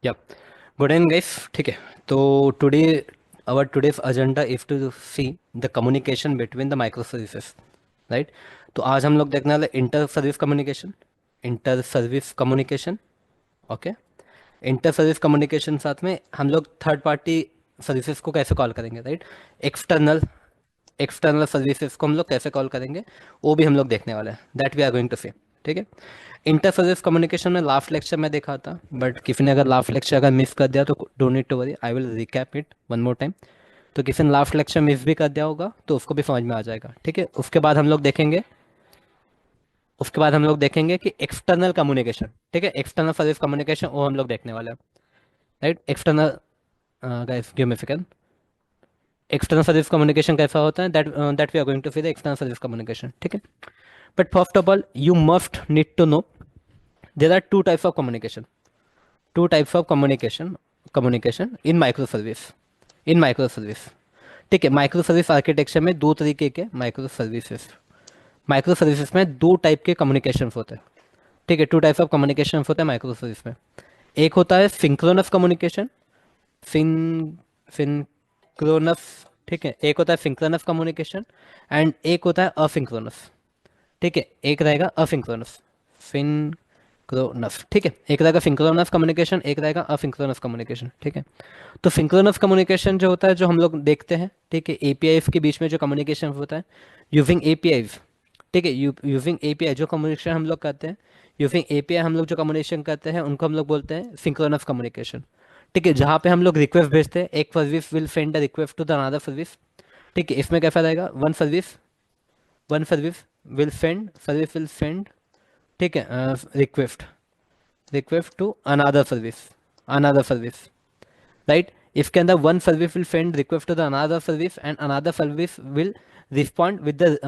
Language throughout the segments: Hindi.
Yep. Good evening, guys. ठीक है. तो today our today's agenda is to see the communication between the microservices, right? तो आज हम लोग देखने वाले inter service communication. Inter service communication. Okay. Inter service communication साथ में हम लोग थर्ड पार्टी सर्विसेज को कैसे कॉल करेंगे, राइट? एक्सटर्नल एक्सटर्नल सर्विसेज को हम लोग कैसे कॉल करेंगे, वो भी हम लोग देखने वाले हैं. That we are going to see. ठीक है. इंटर सर्विस कम्युनिकेशन में लास्ट लेक्चर में देखा था, बट किसी ने अगर लास्ट लेक्चर अगर मिस कर दिया तो don't need to worry, I will recap it one more time. तो किसी ने लास्ट लेक्चर मिस भी कर दिया होगा तो उसको भी समझ में आ जाएगा. ठीक है. उसके बाद हम लोग देखेंगे कि एक्सटर्नल कम्युनिकेशन. ठीक है. एक्सटर्नल सर्विस कम्युनिकेशन वो हम लोग देखने वाले हैं, right? External, guys give me second. External service communication कैसा होता है, that we are going to see the external service communication. ठीक है. But first of all you must need to know there are two types of communication. Two types of communication in microservice. In microservice. ठीक है. माइक्रो सर्विस आर्किटेक्चर में दो तरीके के माइक्रो सर्विसेज में दो टाइप के कम्युनिकेशन होते हैं. ठीक है. टू टाइप्स ऑफ कम्युनिकेशन होते हैं माइक्रो सर्विस में. एक होता है सिंक्रोनस कम्युनिकेशन. सिं सिंक्रोनस. ठीक है. एक होता है सिंक्रोनस कम्युनिकेशन एंड एक होता है असिंक्रोनस. ठीक है. एक रहेगा असिंक्रोनस. सिंक्रोनस. ठीक है. एक रहेगा सिंक्रोनस कम्युनिकेशन, एक रहेगा असिंक्रोनस कम्युनिकेशन. ठीक है. तो सिंक्रोनस कम्युनिकेशन जो होता है, जो हम लोग देखते हैं, ठीक है, एपीआईज के बीच में जो कम्युनिकेशन होता है यूजिंग एपीआईज. ठीक है. यूजिंग एपीआई जो कम्युनिकेशन हम लोग करते हैं, यूजिंग एपीआई हम लोग जो कम्युनिकेशन करते हैं उनको हम लोग बोलते हैं सिंक्रोनस कम्युनिकेशन. ठीक है. जहाँ पे हम लोग रिक्वेस्ट भेजते हैं, एक service will send the request to the another service. ठीक है. इसमें कैसा रहेगा, वन सर्विस विल सेंड. ठीक है. Request to another service, right? इसके अंदर one service will send request to the another service and another service respond with the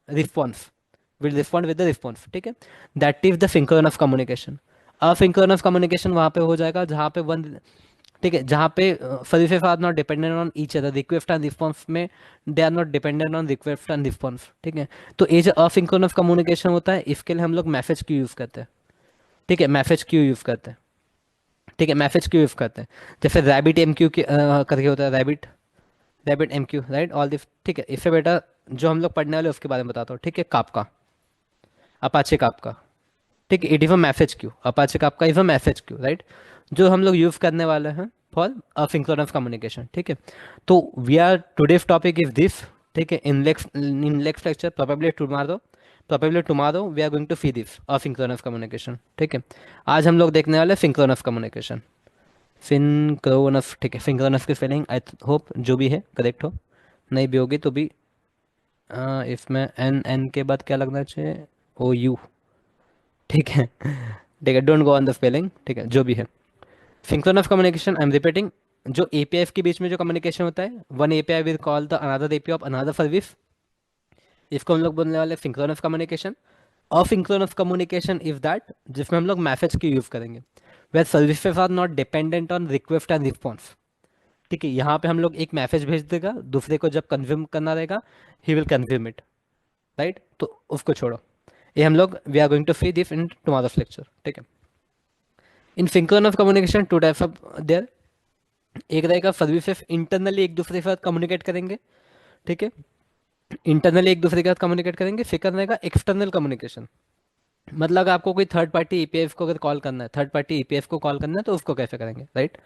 response will respond with the response. ठीक है. That is the synchronous communication. Asynchronous communication वहाँ पे हो जाएगा जहाँ पे वन. ठीक है. जहाँ पे services are not dependent on each other, request and response में they are not dependent on request and response. ठीक है. तो ये जो असिंक्रोनस कम्युनिकेशन होता है, इसके लिए हम लोग मैसेज क्यू यूज़ करते हैं. ठीक है. मैसेज क्यू यूज़ करते हैं. ठीक है. मैसेज क्यू यूज़ करते हैं. जैसे रैबिट एम क्यू करके होता है, rabbit rabbit M Q, right? All this. ठीक है. इससे बेटा जो हम लोग पढ़ने वाले उसके बारे में बताता हूँ. ठीक है. कापका, अपाचे कापका. ठीक है. It is a message queue. Apache कापका is a message queue, right? जो हम लोग यूज़ करने वाले हैं फॉर असिंक्रोनस कम्युनिकेशन. ठीक है. तो we are today's topic is this. ठीक है. In next lecture probably tomorrow we are going to see this asynchronous communication. ठीक है. आज हम लोग देखने वाले सिंक्रोनस कम्युनिकेशन. सिंक्रोनस. ठीक है. सिंक्रोनस की स्पेलिंग आई होप जो भी है करेक्ट हो, नहीं भी होगी तो भी इसमें एन एन के बाद क्या लगना चाहिए, ओ यू. ठीक है. ठीक है. Don't go on the spelling. ठीक है. जो भी है, synchronous communication I am repeating. जो एपीआई के बीच में जो कम्युनिकेशन होता है, one API will call the another API of another service. इसको हम लोग बोलने वाले synchronous communication. Asynchronous communication is that जिसमें हम लोग मैसेज की यूज़ करेंगे, where services are not dependent on request and response. ठीक है. यहाँ पे हम लोग एक मैसेज भेज देगा, दूसरे को जब कंज्यूम करना रहेगा he will consume it, right? तो उसको छोड़ो. ये हम लोग we are going to see this in tomorrow's lecture. ठीक है. In synchronous communication two types of there. एक रहेगा सर्विसेज इंटरनली एक दूसरे के साथ कम्युनिकेट करेंगे. ठीक है. इंटरनली एक दूसरे के साथ कम्युनिकेट करेंगे. सेकंड रहेगा एक्सटर्नल कम्युनिकेशन. मतलब अगर आपको कोई थर्ड पार्टी ईपीएफ को अगर कॉल करना है, थर्ड पार्टी ईपीएफ को कॉल करना है तो उसको कैसे करेंगे, राइट?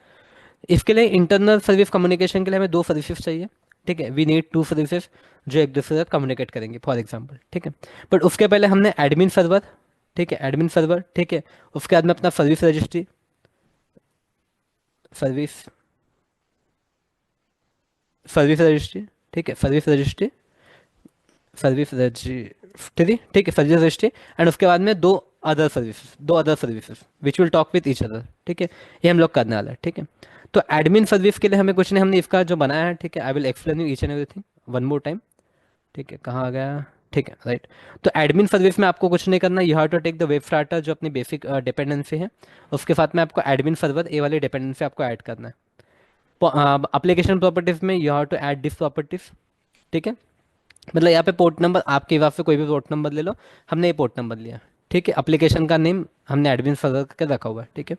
इसके लिए इंटरनल सर्विस कम्युनिकेशन के लिए हमें दो सर्विसेज चाहिए. ठीक है. वी नीड टू सर्विसेज जो एक दूसरे के साथ कम्युनिकेट करेंगे, फॉर एग्जाम्पल. ठीक है. बट उसके पहले हमने एडमिन सर्वर. ठीक है. Admin server. ठीक है. उसके बाद में अपना service registry. Service service registry. ठीक है. Service registry. ठीक है. Service registry. एंड उसके बाद में दो other services which will talk with each other. ठीक है. ये हम लोग करने वाले हैं. ठीक है. तो एडमिन सर्विस के लिए हमें कुछ नहीं, हमने इसका जो बनाया है. ठीक है. I will explain you each and everything one more time. ठीक है. कहाँ आ गया? ठीक है. राइट. तो एडमिन सर्विस में आपको कुछ नहीं करना. You have to take the web starter जो अपनी बेसिक डिपेंडेंसी है, उसके साथ में आपको एडमिन सर्वर ए वाली डिपेंडेंसी आपको ऐड करना है. एप्लीकेशन प्रॉपर्टीज में you have to add this properties. ठीक है. मतलब यहाँ पे पोर्ट नंबर आपके हिसाब से कोई भी पोर्ट नंबर ले लो. हमने ये पोर्ट नंबर लिया. ठीक है. एप्लीकेशन का नेम हमने एडमिन सर्वर करके रखा हुआ है. ठीक है.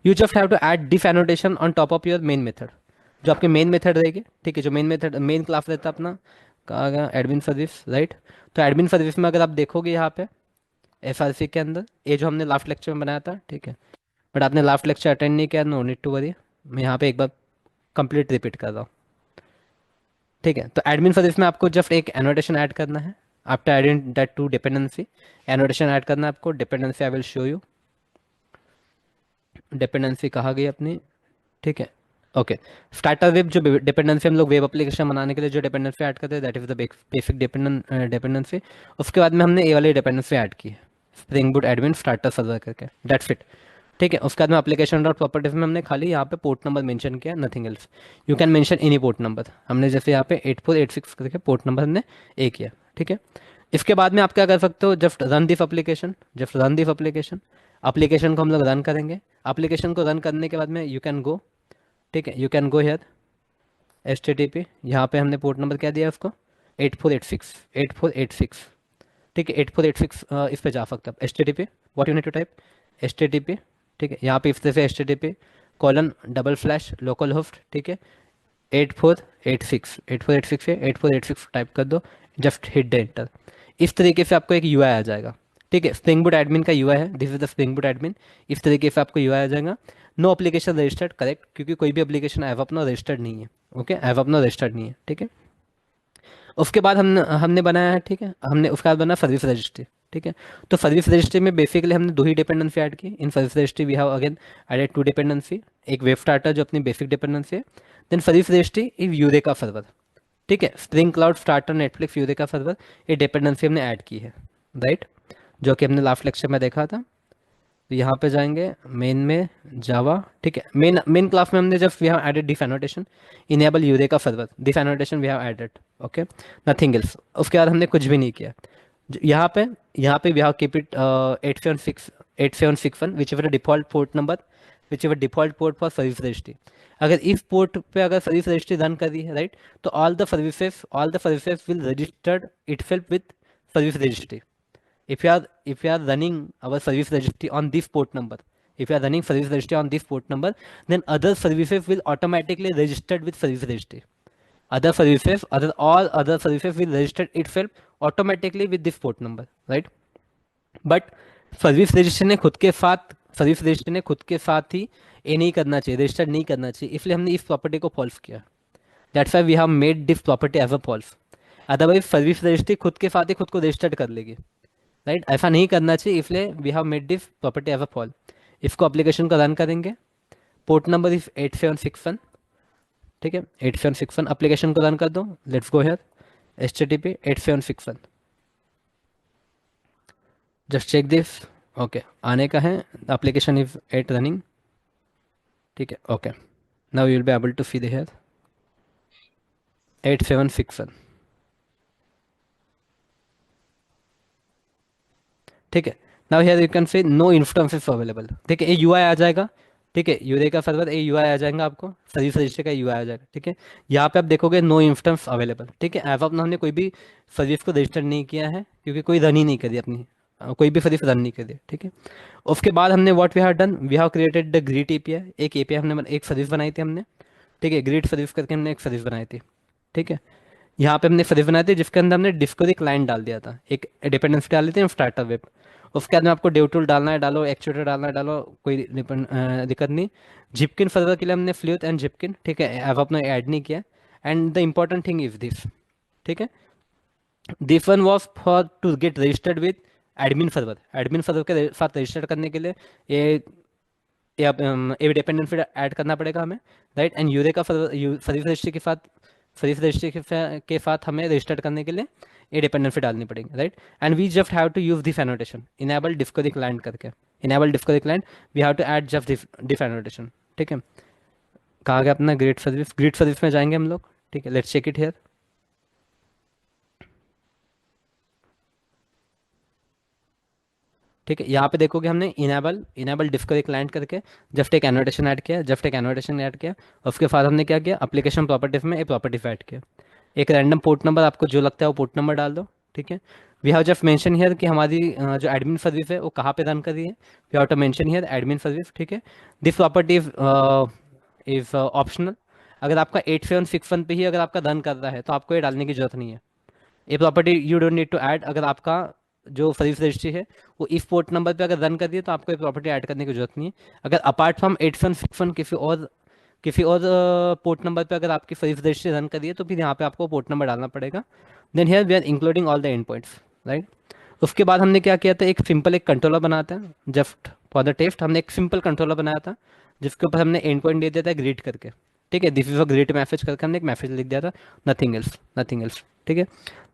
You just have to add diff annotation on top of your main method, जो आपके मेन मेथड रहेगी, ठीक है, जो मेन मेथड मेन क्लास रहता है अपना, कहाँ गया एडमिन सर्विस, राइट। तो एडमिन सर्विस में अगर आप देखोगे यहाँ पे एफ के अंदर, ये जो हमने लास्ट लेक्चर में बनाया था, ठीक है, बट आपने लास्ट लेक्चर अटेंड नहीं किया, नो नीड टू वरी, मैं यहाँ पे एक बार कंप्लीट रिपीट कर रहा हूँ, ठीक है। तो एडमिन सर्विस में आपको जस्ट एक एनोटेशन ऐड करना है, after adding that two dependency, annotation add करना है आपको, dependency I will show you, dependency कहाँ गई अपनी, ठीक है, ओके। स्टार्टर वेब, जो डिपेंडेंसी हम लोग वेब एप्लीकेशन बनाने के लिए जो डिपेंडेंसी ऐड करते हैं, that is the basic dependency. उसके बाद में हमने ये वाली डिपेंडेंसी ऐड की है, spring boot admin starter server करके, दैट्स इट, ठीक है। उसके बाद में एप्लीकेशन डॉट प्रॉपर्टीज में हमने खाली यहाँ पे पोर्ट नंबर मेंशन किया, nothing else. You can mention any port number, हमने जैसे यहाँ पे 8486 करके पोर्ट नंबर हमने ए किया, ठीक है। इसके बाद में आप क्या कर सकते हो, just run this application, just run this application, application को हम लोग रन करेंगे। एप्लीकेशन को रन करने के बाद में यू कैन गो, ठीक है, you can go here H T T P, यहाँ पे हमने पोर्ट नंबर क्या दिया उसको, 8486, ठीक है, 8486 इस पे जा सकते हैं, H T T P what you need to type, H T T P, ठीक है, यहाँ पे इस तरह से H T T P colon double slash local host, ठीक है, 8486 है, 8486 टाइप कर दो, जस्ट हिट द एंटर। इस तरीके से आपको एक यूआई आ जाएगा, ठीक है, स्प्रिंग बूट एडमिन का यूआई है, this is the spring boot admin, इस तरीके से आपको यूआई आ जाएगा। नो एप्लीकेशन रजिस्टर्ड, करेक्ट, क्योंकि कोई भी एप्लीकेशन ऐप अपना रजिस्टर्ड नहीं है, ओके, ऐप अपना रजिस्टर्ड नहीं है, ठीक है। उसके बाद हमने हमने बनाया है, ठीक है, हमने उसके बाद बना सर्विस रजिस्ट्री, ठीक है। तो सर्विस रजिस्ट्री में बेसिकली हमने दो ही डिपेंडेंसी ऐड की in service registry, we have again added two dependency, एक वेब स्टार्टर जो अपनी बेसिक डिपेंडेंसी है, then service registry is Eureka server, ठीक है, spring cloud starter Netflix Eureka server, ये डिपेंडेंसी हमने ऐड की है, राइट, जो कि हमने लास्ट लेक्चर में देखा था। तो यहाँ पे जाएंगे मेन में जावा, ठीक है, मेन मेन क्लास में हमने जब we have added diff annotation, enable Eureka server, diff annotation we have added, okay, nothing else. उसके बाद हमने कुछ भी नहीं किया। यहाँ पे we have keep it 8761 whichever default port number, whichever default port for service registry. अगर इस पोर्ट पे अगर सर्विस रजिस्ट्री रन कर रही है, राइट, तो all the services will registered itself with service registry. If you are running our service registry on this port number, if you are running service registry on this port number, then other services will automatically registered with service registry. All other services will register itself automatically with this port number, right? But service registry ने खुद के साथ ही ये नहीं करना चाहिए, रजिस्टर नहीं करना चाहिए, इसलिए हमने इस प्रॉपर्टी को फॉल्स किया। That's why we have made this property as a false. Otherwise service registry खुद के साथ ही खुद को रजिस्टर्ड कर लेगी, राइट, ऐसा नहीं करना चाहिए, इसलिए we have made this property as a false. इसको एप्लीकेशन को रन करेंगे, पोर्ट नंबर इज 8761, ठीक है, 8761, एप्लीकेशन को रन कर दो, let's go here H T T P 8761, just check this, okay, आने का है, एप्लीकेशन इज एट रनिंग, ठीक है, okay, now you will be able to see the here 8761, ठीक है। Now here you can say no instances available, ठीक है, ये यूआई आ जाएगा, ठीक है, यूरेका सर्वर ये यूआई आ जाएगा, आपको सर्विस रजिस्टर का यूआई आ जाएगा, ठीक है। यहाँ पे आप देखोगे नो इंस्टेंस अवेलेबल, ठीक है, एज ऑफ नाउ हमने कोई भी सर्विस को रजिस्टर नहीं किया है, क्योंकि कोई रन ही नहीं करी अपनी, कोई भी सर्विस रन नहीं करी, ठीक है। उसके बाद हमने what we have done, we have created the greet API, एक एपीआई हमने एक सर्विस बनाई थी हमने, ठीक है, ग्रीट सर्विस करके हमने एक सर्विस बनाई थी, ठीक है। यहाँ पे हमने सर्विस बनाई थी जिसके अंदर हमने डिस्कवरी क्लाइंट डाल दिया था, एक डिपेंडेंसी डाल दी थी स्टार्टर वेब। उसके बाद में आपको डेव टूल डालना है डालो, एक्चुएटर डालना है डालो, कोई दिक्कत नहीं। जिपकिन सर्वर के लिए हमने फ्लूट एंड जिपकिन, ठीक है, अब अपना ऐड नहीं किया। And the important thing is this, ठीक है, this one was for to get registered with admin server के साथ रजिस्टर करने के लिए ये डिपेंडेंसी ऐड करना पड़ेगा हमें, right. And eureka service registry के साथ हमें रजिस्टर करने के लिए ये डिपेंडेंसी डालनी पड़ेगी, right. And we just have to use this annotation, enable discovery client करके, enable discovery client, we have to add just this annotation, ठीक है। कहाँ गया अपना ग्रिड सर्विस में जाएंगे हम लोग, ठीक है, लेट्स चेक इट हियर, ठीक है। यहाँ पे देखोगे हमने इनेबल डिस्कवरी क्लाइंट करके जस्ट एक एनोटेशन ऐड किया। उसके बाद हमने क्या किया, एप्लीकेशन प्रॉपर्टीज में एक प्रॉपर्टी ऐड किया, एक रैंडम पोर्ट नंबर आपको जो लगता है वो पोर्ट नंबर डाल दो, ठीक है। We have just mention here कि हमारी जो एडमिन सर्विस है वो कहाँ पे रन कर रही है, we have to mention here admin service, ठीक है। This property is optional. अगर आपका 8761 पे ही अगर आपका रन कर रहा है तो आपको ये डालने की जरूरत नहीं है। ये property you don't need to add. अगर आपका जो सर्विस रजिस्ट्री है वो इस पोर्ट नंबर पे अगर रन कर दिए तो आपको ये प्रॉपर्टी ऐड करने की जरूरत नहीं है। अगर अपार्ट फ्रॉम 8761 किसी और पोर्ट नंबर पे अगर आपकी सर्विस रजिस्ट्री रन करिए तो फिर यहाँ पे आपको पोर्ट नंबर डालना पड़ेगा। Then here we are including all the end points, right. उसके बाद हमने क्या किया था, एक कंट्रोलर बनाता है जस्ट फॉर द टेस्ट। हमने एक सिंपल कंट्रोलर बनाया था जिसके ऊपर हमने एंड पॉइंट दे दिया था ग्रीट करके, ठीक है। This is a greet message करके हमने एक मैसेज लिख दिया था, नथिंग एल्स, नथिंग एल्स, ठीक है।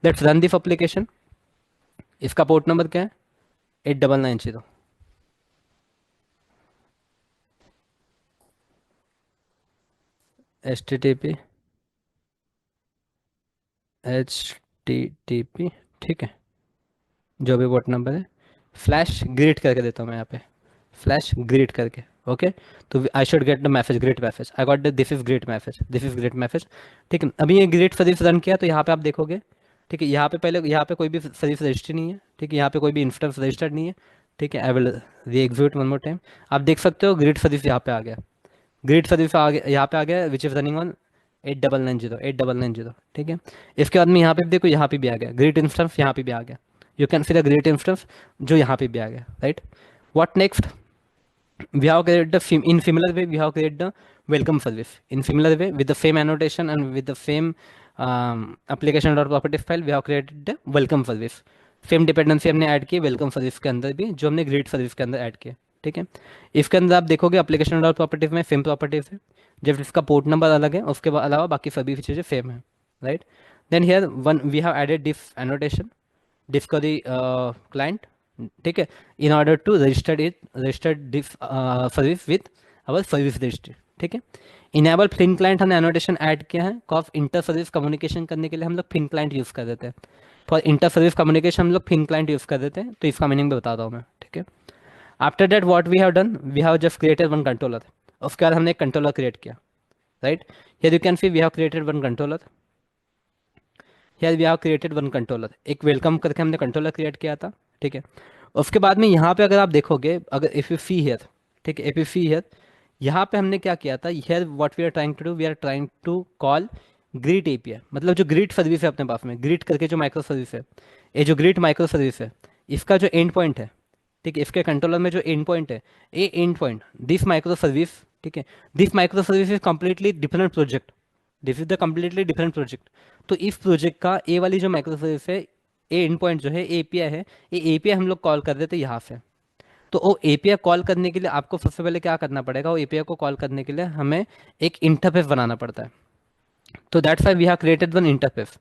Let's run this application. इसका पोर्ट नंबर क्या है, 8990। HTTP HTTP, ठीक है, जो भी पोर्ट नंबर है। फ्लैश ग्रीट करके देता हूँ मैं यहाँ पे, फ्लैश ग्रीट करके, ओके। तो आई should get the message, great message, I got the this is greet message, this is greet message, ठीक है। अभी ये ग्रेट सर्विस रन किया तो यहाँ पे आप देखोगे, ठीक है, यहाँ पे पहले यहाँ पे कोई भी सर्विस रजिस्ट्री नहीं है, ठीक है, यहाँ पे कोई भी इंस्टेंस रजिस्टर्ड नहीं है, ठीक है। आई विल री एग्जीक्यूट वन मोर टाइम। आप देख सकते हो ग्रेट सर्विस यहाँ पे आ गया, ग्रेट सर्विस आ गया, यहाँ पे आ गया, विच इज रनिंग ऑन 8990, ठीक है। इसके बाद में यहाँ पे भी देखो, यहाँ पे भी आ गया ग्रेट इंस्टेंस, यहाँ पे भी आ गया, you can see the great instance जो यहाँ पे भी आ गया, right. What next, we have created in similar way we have created the welcome service in similar way with the same annotation and with the same application.properties file we have created the welcome service। Same dependency हमने ऐड की वेलकम सर्विस के अंदर भी जो हमने ग्रीट सर्विस के अंदर ऐड किया, ठीक है। इसके अंदर आप देखोगे एप्लीकेशन डॉट प्रॉपर्टीज में सेम प्रॉपर्टीज है, जब इसका पोर्ट नंबर अलग है उसके अलावा बाकी सभी चीज़ें सेम है, right. Then here one we have added this annotation discovery client, ठीक है, in order to registered this service with our service registry, ठीक है। इनेबल फिन क्लाइंट हमने एनोटेशन ऐड किया है कॉफ इंटर सर्विस कम्युनिकेशन करने के लिए हम लोग फिन क्लाइंट यूज़ कर देते हैं। फॉर इंटर सर्विस कम्युनिकेशन हम लोग फिन क्लाइंट यूज़ कर देते हैं, तो इसका मीनिंग भी बताता हूँ मैं, ठीक है। After that what we have done, we have just created one controller. उसके बाद हमने एक कंट्रोलर क्रिएट किया, right. Here you can see we have created one controller, here we have created one controller, एक वेलकम करके हमने कंट्रोलर क्रिएट किया था, ठीक है। उसके बाद में यहाँ पे अगर आप देखोगे, अगर इफ यू सी हियर, ठीक है, इफ यू सी हियर, यहाँ पे हमने क्या किया था, here what we are trying to do, we are trying to call greet API, मतलब जो ग्रीट सर्विस है अपने पास में, ग्रीट करके जो माइक्रो सर्विस है, ये जो ग्रीट माइक्रो सर्विस है, इसका जो एंड पॉइंट है, ठीक है, इसके कंट्रोलर में जो एंड पॉइंट है, ये and point this micro service, ठीक है, this micro service is completely different project, this is the completely different project. तो इस प्रोजेक्ट का ए वाली जो माइक्रो सर्विस है, ए एंड पॉइंट जो है एपीआई है, ये एपीआई हम लोग कॉल कर देते हैं यहाँ से। तो वो एपीआई कॉल करने के लिए आपको सबसे पहले क्या करना पड़ेगा, वो एपीआई को कॉल करने के लिए हमें एक इंटरफेस बनाना पड़ता है। तो that's why we have created one interface.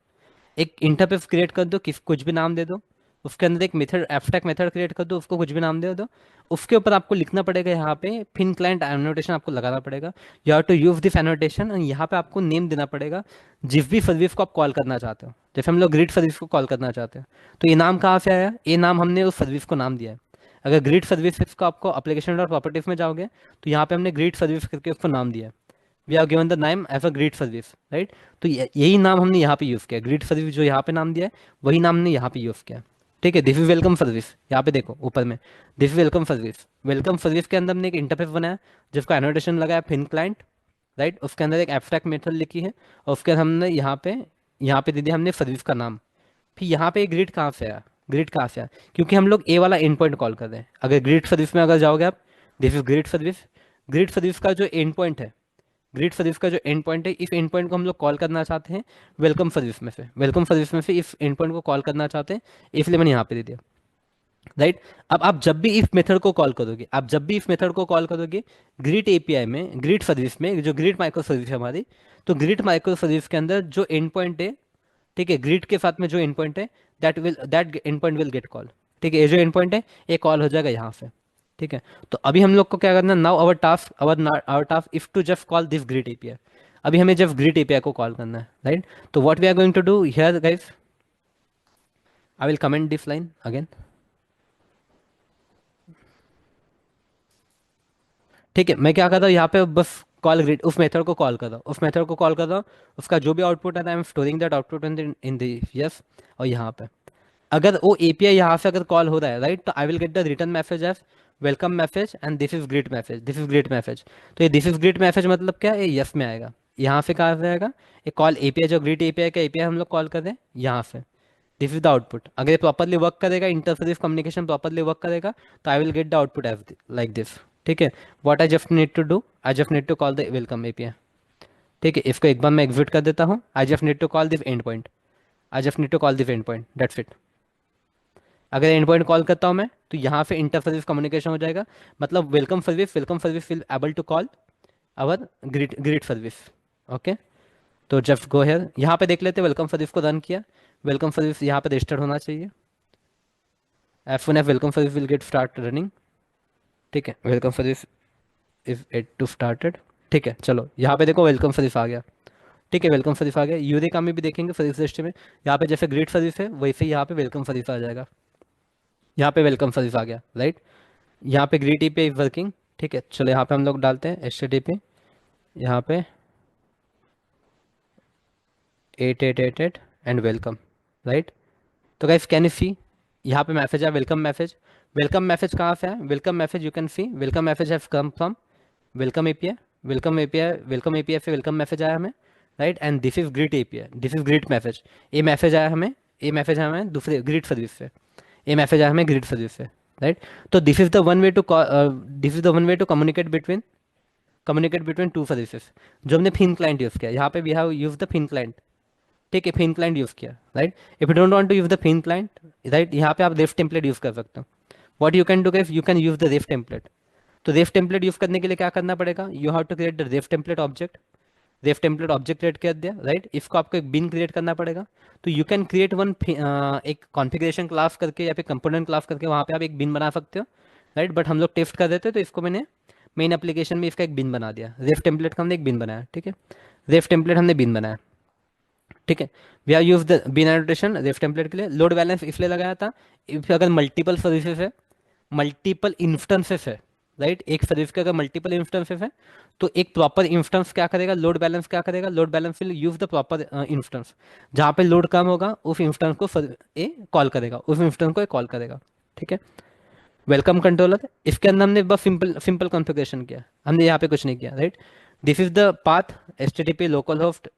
एक इंटरफेस क्रिएट कर दो, किस कुछ भी नाम दे दो, उसके अंदर एक मेथड, एब्स्ट्रैक्ट मेथड क्रिएट कर दो, उसको कुछ भी नाम दे दो। उसके ऊपर आपको लिखना पड़ेगा यहाँ पे फिन क्लाइंट एनोटेशन आपको लगाना पड़ेगा, you have to use this annotation, and यहाँ पे आपको नेम देना पड़ेगा जिस भी सर्विस को आप कॉल करना चाहते हो। जैसे हम लोग ग्रिड सर्विस को कॉल करना चाहते हैं, तो ये नाम कहाँ से आया, ये नाम हमने उस सर्विस को नाम दिया है। अगर ग्रिड सर्विस को आपको एप्लीकेशन डॉट प्रॉपर्टीज में जाओगे तो यहाँ पे हमने ग्रिड सर्विस करके उसको नाम दिया है, we are given the name as a greet service, right. तो यही नाम हमने यहाँ पे यूज़ किया, ग्रिड सर्विस जो यहाँ पे नाम दिया है वही नाम हमने यहाँ पे यूज़ किया, ठीक है। दिस इज वेलकम सर्विस, यहाँ पे देखो ऊपर में this is welcome service. Welcome service के अंदर हमने एक इंटरफेस बनाया जिसका एनोटेशन लगाया फिन क्लाइंट, राइट। उसके अंदर एक एब्स्ट्रैक्ट मेथड लिखी है और उसके बाद हमने यहाँ पे दे दिया हमने सर्विस का नाम। फिर यहाँ पे ग्रिड कहाँ से आया, ग्रिड कहाँ से आया, क्योंकि हम लोग ए वाला एंड पॉइंट कॉल कर रहे हैं। अगर ग्रिड सर्विस में अगर जाओगे आप, this is grid service, grid service का जो एंड पॉइंट है, ग्रिड सर्विस का जो एंड पॉइंट है, इस एंड पॉइंट को हम लोग कॉल करना चाहते हैं वेलकम सर्विस में से, वेलकम सर्विस में से इस एंड पॉइंट को कॉल करना चाहते हैं, इसलिए मैंने यहाँ पे दे दिया, राइट। अब आप जब भी इस मेथड को कॉल करोगे, आप जब भी इस मेथड को कॉल करोगे ग्रिड एपीआई में, ग्रिड सर्विस में, जो ग्रिड माइक्रो सर्विस है हमारी, तो ग्रिड माइक्रो सर्विस के अंदर जो एंड पॉइंट है, ठीक है, ग्रिड के साथ में जो एंड पॉइंट है, that and point will get call, ठीक है। ये जो एंड पॉइंट है ये कॉल हो जाएगा यहाँ से, ठीक है। तो अभी हम लोग को क्या करना, now our task if to just call this greet API. अभी हमें जस्ट ग्रिड एपीआई को कॉल करना है, राइट। तो what we are going to do here guys, I will comment this line again, ठीक है। मैं क्या कर रहा हूँ यहाँ पे, बस कॉल ग्रिड, उस मेथड को कॉल कर रहा हूँ, उस मेथड को कॉल कर रहा हूँ, उसका जो भी आउटपुट है I am storing that output in the yes, और यहाँ पे अगर वो एपीआई यहाँ से अगर कॉल हो रहा है राइट, तो I will get the return message as welcome message and this is greet message, this is greet message. तो ये दिस इज ग्रीट मैसेज मतलब क्या है, ये यस में आएगा। यहाँ से कहाँ से आएगा, ये कॉल एपीआई जो ग्रीट एपीआई का एपीआई हम लोग कॉल कर रहे हैं यहाँ से, दिस इज द आउटपुट। अगर ये प्रॉपरली वर्क करेगा, इंटरफेस कम्युनिकेशन प्रॉपरली वर्क करेगा, तो I will get the output as like this. ठीक है, what I just need to do, I just need to call the welcome API. ठीक है, इसको एक बार मैं एग्जिट कर देता हूँ, I just need to call this end point, I just need to call this end point, that's it. अगर एंड पॉइंट कॉल करता हूँ मैं, तो यहाँ से इंटर सर्विस कम्युनिकेशन हो जाएगा, मतलब welcome service will able to call our greet greet service. Okay, तो जस्ट गो हेयर, यहाँ पे देख लेते हैं वेलकम सर्विस को रन किया, वेलकम सर्विस यहाँ पे रजिस्टर्ड होना चाहिए, as soon as welcome service will get start running. ठीक है, welcome service is at to started. ठीक है, चलो यहाँ पे देखो वेलकम सर्विस आ गया। ठीक है, वेलकम सर्विस आ गया, यूरेका में भी देखेंगे सर्विस लिस्ट में, यहाँ पे जैसे ग्रिड सर्विस है वैसे ही यहाँ पे वेलकम सर्विस आ जाएगा। यहाँ पे वेलकम सर्विस आ गया राइट, यहाँ पे ग्रीट एपीआई वर्किंग। ठीक है, चलो यहाँ पे हम लोग डालते हैं HTTP, यहाँ पे 8888 एंड वेलकम राइट। तो गाइस कैन यू सी, यहाँ पे मैसेज है वेलकम मैसेज। वेलकम मैसेज कहाँ से है, welcome message you can C, welcome message have come from welcome API, welcome API से वेलकम मैसेज आया हमें right, and this is greet API, this is greet message. ये मैसेज आया हमें, ये मैसेज आया हमें दूसरे ग्रीट सर्विस से, ये मैसेज आया हमें ग्रीट सर्विस से राइट। तो this is the one way to, this is the one way to communicate between two services. जो हमने फिन क्लाइंट यूज़ किया, यहाँ पे we have use the Feign client. ठीक है, फिन क्लाइंट यूज़ किया right. If you don't want to use the Feign client right, यहाँ पे आप रेफ टेम्पलेट यूज़ कर सकते हो। What you can do guys, you can use the रेफ टेम्पलेट। तो रेफ टेम्पलेट यूज़ करने के लिए क्या करना पड़ेगा, you have to create the रेफ टेम्पलेट ऑब्जेक्ट। रेफ टेम्पलेट ऑब्जेक्ट क्रिएट कर दिया राइट, इसको आपको एक बिन क्रिएट करना पड़ेगा। तो यू कैन क्रिएट वन एक कॉन्फ़िगरेशन क्लास करके या फिर कंपोनेंट क्लास करके, वहाँ पे आप एक बिन बना सकते हो राइट। बट हम लोग टेस्ट कर देते तो इसको मैंने मेन एप्लीकेशन में इसका एक बिन बना दिया, रेफ टेम्पलेट का हमने एक बिन बनाया। ठीक है, रेफ टेम्पलेट हमने बिन बनाया। ठीक है, we are use the bean annotation रेफ टेम्पलेट के लिए। लोड बैलेंस इसलिए लगाया था, if अगर मल्टीपल सर्विसेज है, मल्टीपल इंस्टेंसेस है राइट, एक सर्विस के अगर मल्टीपल इंस्टेंसेस है, तो एक प्रॉपर इंस्टेंस क्या करेगा, लोड बैलेंस क्या करेगा, load balance will use the proper instance. जहाँ पे लोड कम होगा उस इंस्टेंस को ए कॉल करेगा, उस इंस्टेंस को ए कॉल करेगा। ठीक है, वेलकम कंट्रोलर, इसके अंदर हमने बस सिंपल सिंपल कॉन्फ़िगरेशन किया, हमने यहाँ पे कुछ नहीं किया right. This is the path HTTP local host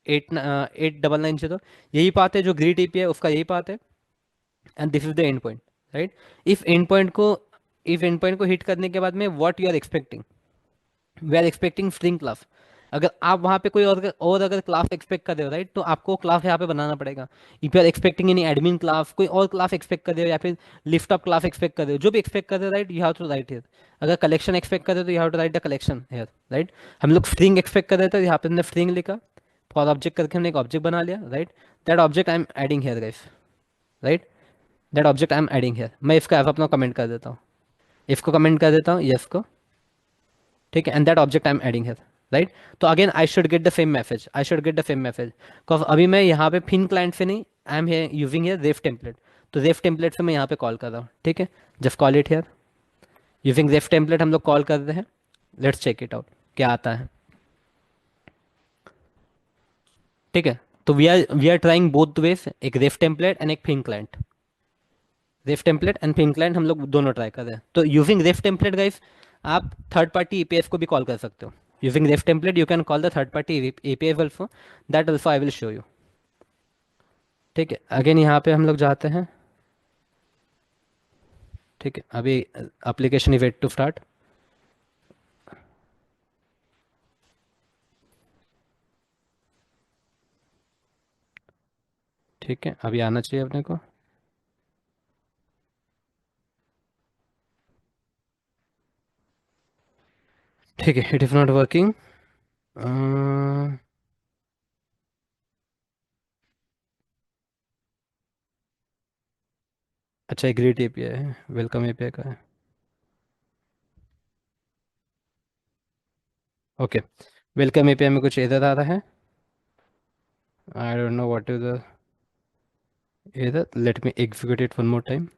8990, यही पाथ है जो ग्रीट एपीआई उसका यही पाथ है, and this is the end point right. If end point को, इफ एंड पॉइंट को हिट करने के बाद में what you are expecting, we are expecting string class. अगर आप वहाँ पे कोई और अगर क्लास एक्सपेक्ट कर रहे हो राइट, तो आपको क्लास यहाँ पे बनाना पड़ेगा। If you are expecting any admin class, कोई और क्लास एक्सपेक्ट कर रहे हो या फिर लिस्ट ऑफ क्लास एक्सपेक्ट कर रहे हो, जो भी एक्सपेक्ट कर रहे हो right, you have to write here. अगर कलेक्शन एक्सपेक्ट कर रहे हो तो you have to write the collection here right. हम लोग स्ट्रिंग एक्सपेक्ट कर रहे थे, तो यहाँ पे हमने स्ट्रिंग लिखा, फॉर ऑब्जेक्ट करके हमने एक ऑब्जेक्ट बना लिया right. That object I am adding here guys right, that object I am adding here. मैं इसका अपना कमेंट कर देता हूँ, इसको कमेंट कर देता हूँ यस को। ठीक है, and that object I am adding here right. तो again I should get the same message, I should get the same message, because अभी मैं यहाँ पे फिन क्लाइंट से नहीं, I am here using here रेफ टेम्पलेट। तो रेफ टेम्पलेट से मैं यहाँ पे कॉल कर रहा हूँ। ठीक है, just call it here using रेफ टेम्पलेट, हम लोग कॉल कर रहे हैं। लेट्स चेक इट आउट क्या आता है। ठीक है, तो we are trying both ways, एक रेफ टेम्पलेट एंड एक फिन क्लाइंट। रेफ टेम्पलेट एंड फिन क्लाइंट हम लोग दोनों ट्राई कर रहे हैं। तो यूजिंग रेफ टेम्पलेट गाइस, आप थर्ड पार्टी एपीएस को भी कॉल कर सकते हो। यूजिंग रेफ template you can call the third party APIs also, that also I will show you. ठीक है, अगेन यहाँ पे हम लोग जाते हैं। ठीक है, अभी application is wait to start. ठीक है, अभी आना चाहिए अपने को। ठीक है, इट इज़ नॉट वर्किंग। अच्छा, एक ग्रेट एपीआई है, वेलकम एपीआई का है। ओके, वेलकम एपीआई में कुछ एरर आ रहा है, I don't know what is the error, let me execute it one more time.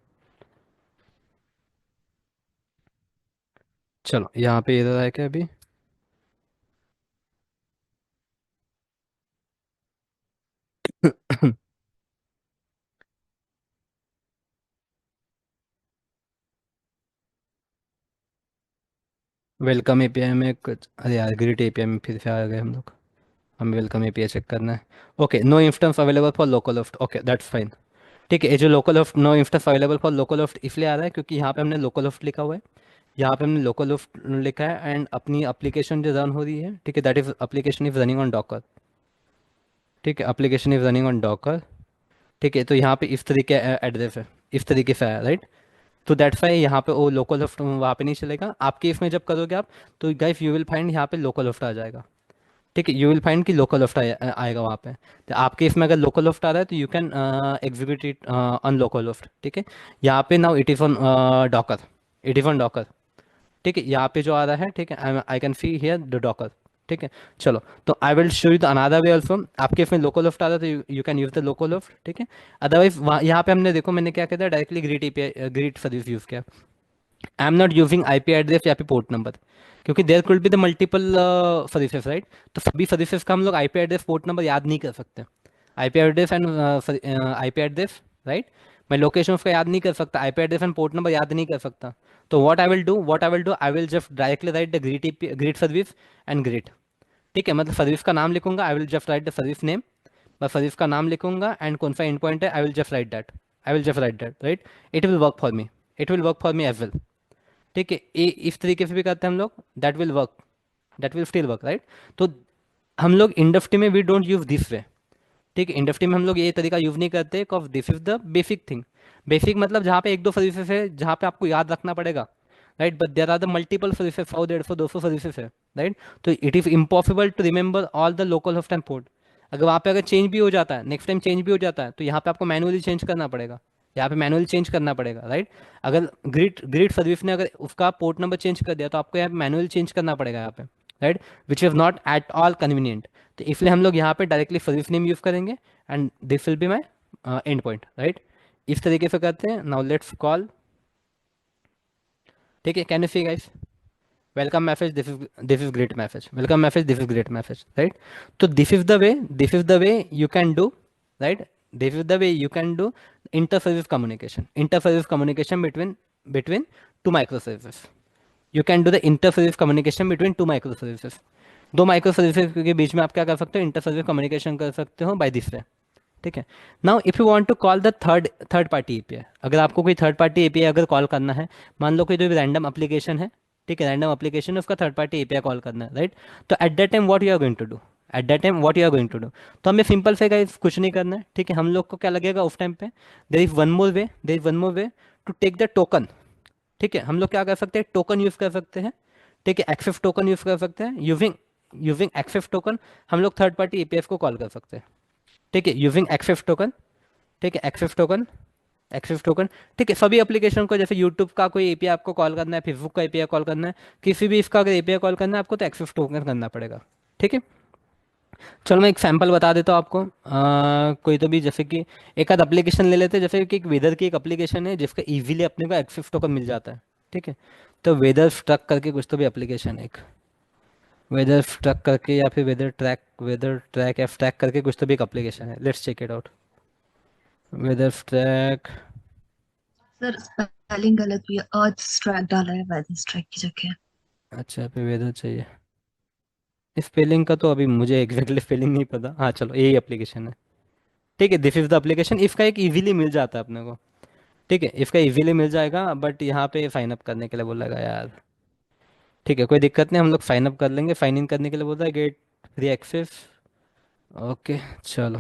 चलो यहाँ पे एरर आया क्या अभी। वेलकम एपीआई में कुछ, अरे यार ग्रिट एपीआई में फिर से आ गए हम लोग। हमें वेलकम एपीआई चेक करना है। Okay, no instance available for local host, okay that's fine. ठीक है, ये जो local host, no instance available for local host इसलिए आ रहा है क्योंकि यहाँ पे हमने लोकल होस्ट लिखा हुआ है, यहाँ पे हमने लोकल होस्ट लिखा है, एंड अपनी एप्लीकेशन जो रन हो रही है, ठीक है, that is application is running on Docker. ठीक है, application is running on Docker. ठीक है, तो यहाँ पे इस तरीके एड्रेस है, इस तरीके से है, राइट। तो दैट्स वाई यहाँ पे वो लोकल होस्ट वहाँ पे नहीं चलेगा आपके इसमें जब करोगे आप, तो गाइस यू विल फाइंड यहाँ पे लोकल होस्ट आ जाएगा। ठीक है, यू विल फाइंड कि लोकल होस्ट आएगा वहाँ पे। तो आपके इसमें अगर लोकल होस्ट आ रहा है तो you can execute it on local host. ठीक है, यहाँ पे now it is on Docker, it is on Docker. ठीक है, यहाँ पे जो आ रहा है, ठीक है, I can see here the Docker. ठीक है, चलो, तो I will show you the another way also. आपके इसमें लोकल होस्ट आ रहा है तो you can use the local host. ठीक है, अदरवाइज यहाँ पे हमने देखो मैंने क्या किया था, directly greet API greet service use किया। I am not using IP address या फिर पोर्ट नंबर, क्योंकि there could be the multiple services, right. तो सभी सर्विसेज का हम लोग आईपी एड्रेस पोर्ट नंबर याद नहीं कर सकते। IP address and IP address, right. मैं लोकेशन उसका याद नहीं कर सकता, IP address and port number याद नहीं कर सकता। तो what I will do I will just directly right the greet service and greet. ठीक है, मतलब सर्विस का नाम लिखूंगा, आई will just right the service name. मैं सर्विस का नाम लिखूंगा एंड कौन सा एंड पॉइंट है, I will just right that, right. It will work for me, it will work for me as well. ठीक है, इस तरीके से भी करते हैं हम लोग, that will work, that will still work, right. तो हम लोग इंडस्ट्री में we don't use this way. ठीक है, इंडस्ट्री में हम लोग ये तरीका यूज नहीं करते, कॉफ this is the basic thing. Basic मतलब जहाँ पे एक दो सर्विसेज है जहाँ पे आपको याद रखना पड़ेगा, right, but there are the multiple services, 100 150 200 services है, राइट। तो it is impossible to remember all the local host and port. अगर वहाँ पे अगर चेंज भी हो जाता है, नेक्स्ट टाइम चेंज भी हो जाता है, तो यहाँ पे आपको मैनुअली चेंज करना पड़ेगा, यहाँ पे मैनुअली चेंज करना पड़ेगा, राइट। अगर ग्रिड ग्रिड सर्विस ने अगर उसका पोर्ट नंबर चेंज कर दिया तो आपको यहाँ पे मैनुअली चेंज करना पड़ेगा यहाँ पे, right, which is not at all convenient. तो इसलिए हम लोग यहाँ पे डायरेक्टली सर्विस नेम यूज़ करेंगे and this will be my end point, right. इस तरीके से करते हैं। Now let's call. ठीक है, can you see guys, welcome message, this is greet message, welcome message, this is greet message, right. तो this is the way you can do, right. This is the way you can do inter service communication between two micro services. You can do the inter service communication between two micro services. दो माइक्रो सर्विसेज के बीच में आप क्या कर सकते हो, इंटर सर्विस कम्युनिकेशन कर सकते हो बाय दिस वे। ठीक है, now if you want to call the third party API, अगर आपको कोई थर्ड पार्टी एपीआई अगर कॉल करना है, मान लो कोई जो रैंडम एप्लीकेशन है, ठीक है, रैंडम एप्लीकेशन है, उसका थर्ड पार्टी एपीआई कॉल करना है, राइट। तो at that time what you are going to do, at that time what you are going to do, तो हमें सिंपल से गाइस कुछ नहीं करना है। ठीक है, हम लोग को क्या लगेगा उस टाइम पे, there is one more way to take the token. ठीक है, हम लोग क्या कर सकते हैं, टोकन यूज कर सकते हैं। ठीक है, एक्सेस टोकन यूज कर सकते हैं, यूजिंग यूजिंग एक्सेस टोकन हम लोग थर्ड पार्टी एपीआई को कॉल कर सकते हैं। ठीक है, यूजिंग एक्सेस टोकन। ठीक है, एक्सेस टोकन, एक्सेस टोकन। ठीक है, सभी एप्लीकेशन को, जैसे यूट्यूब का कोई एपीआई आपको कॉल करना है, फेसबुक का एपीआई कॉल करना है, किसी भी इसका अगर एपीआई कॉल करना है आपको, तो एक्सेस टोकन करना पड़ेगा। ठीक है, चलो मैं एक सैंपल बता देता हूँ आपको। कोई तो भी जैसे कि एक आध एप्लीकेशन ले लेते हैं, जैसे कि एक वेदर की एक एप्लीकेशन है जिसका इजीली अपने को एक्सेस टोकन मिल जाता है। ठीक है, तो वेदर ट्रक करके कुछ तो भी एप्लीकेशन है एक, वेदर ट्रक करके या फिर वेदर ट्रैक या ट्रैक करके कुछ तो भी एक एप्लीकेशन है, let's check it out. Weather track, sir spelling गलत भी है, अर्थ स्ट्राइक डाला है वेदर स्ट्राइक की जगह। अच्छा पे वेदर चाहिए। स्पेलिंग का तो अभी मुझे एग्जैक्टली स्पेलिंग नहीं पता, हाँ चलो यही एप्लीकेशन है। ठीक है, दिस इज द एप्लीकेशन, इसका एक इजीली मिल जाता है अपने को। ठीक है, इसका इजीली मिल जाएगा, बट यहाँ पे साइन अप करने के लिए बोलेगा यार। ठीक है, कोई दिक्कत नहीं, हम लोग साइन अप कर लेंगे, साइन इन करने के लिए बोलता है गेट फ्री एक्सेस। ओके, चलो।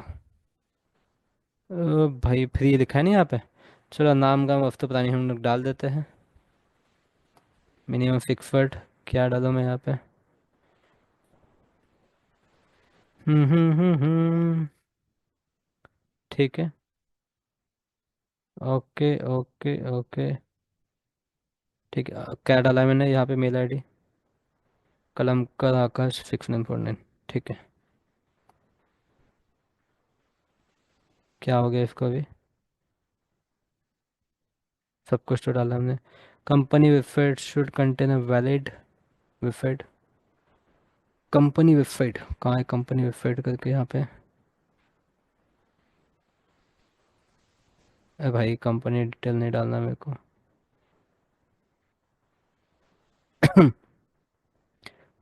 भाई फ्री लिखा है नहीं यहाँ पे। चलो नाम का वक्त पता नहीं, हम लोग डाल देते हैं, मिनिमम सिक्स वर्ड। क्या डालो मैं यहाँ पे, ठीक है, ओके ओके ओके। ठीक है, क्या डाला है मैंने यहाँ पे, मेल आईडी कलम का आकाश 6949। ठीक है, क्या हो गया इसको अभी, सब कुछ तो डाला हमने। Company website should contain a valid website, company website कहाँ है, कंपनी वेबसाइट करके यहाँ पे। अरे भाई कंपनी डिटेल नहीं डालना मेरे को।